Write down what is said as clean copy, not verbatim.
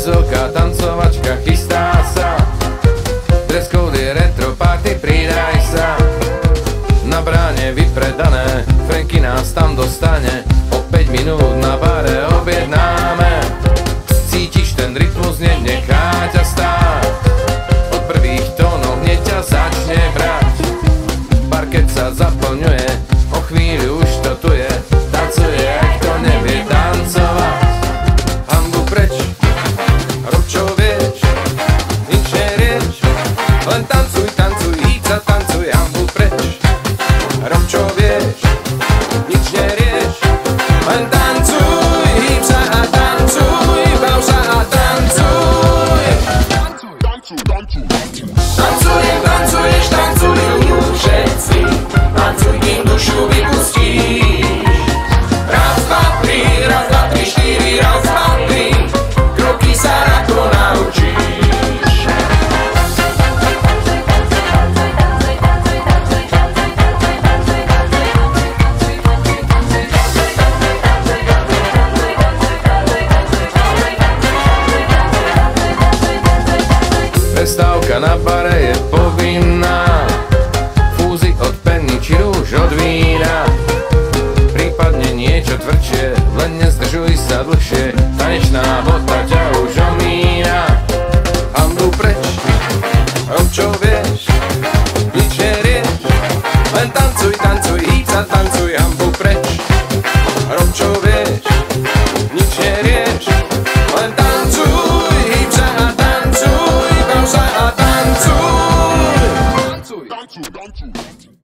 Veľká tancovačka chystá sa, dress code je retro party, pridaj sa. Na bráne vypredané, Franky nás tam dostane, o 5 minút na bare objednáme. Cítiš ten rytmus, nenechá ťa stáť, od prvých tónov hneď ťa začne brať. Parket sa zaplňuje, o chvíľu už to tu je, tancuje, kto nevie tancovať. Hanbu preč, rob čo vieš, nič nerieš, len tancuj, tancuj, hýb sa, tancuj, hanbu preč. Rob čo vieš, nič nerieš, len tancuj, hýb sa a tancuj, bav sa a tancuj. Tancujem, tancuješ, tancujú všetci, tancuj, kým dušu vypustíš. Raz, dva, tri, raz, dva, tri, štyri, raz, dva, tri, kroky sa ľahko naučíš. Prestávka na bare je povinná, fúzy od penny či rúž od vína. Prípadne niečo tvrdšie, len nezdržuj sa dlhšie, tanečná hmota ťa už omína. Hanbu preč, rob čo vieš, nič nerieš, len tancuj, tancuj, hýb sa, tancuj, hanbu preč. Rob čo vieš, nič nerieš, len tancuj, hýb sa a tancuj, bav sa a tancuj. Tancuj, tancuj, tancuj.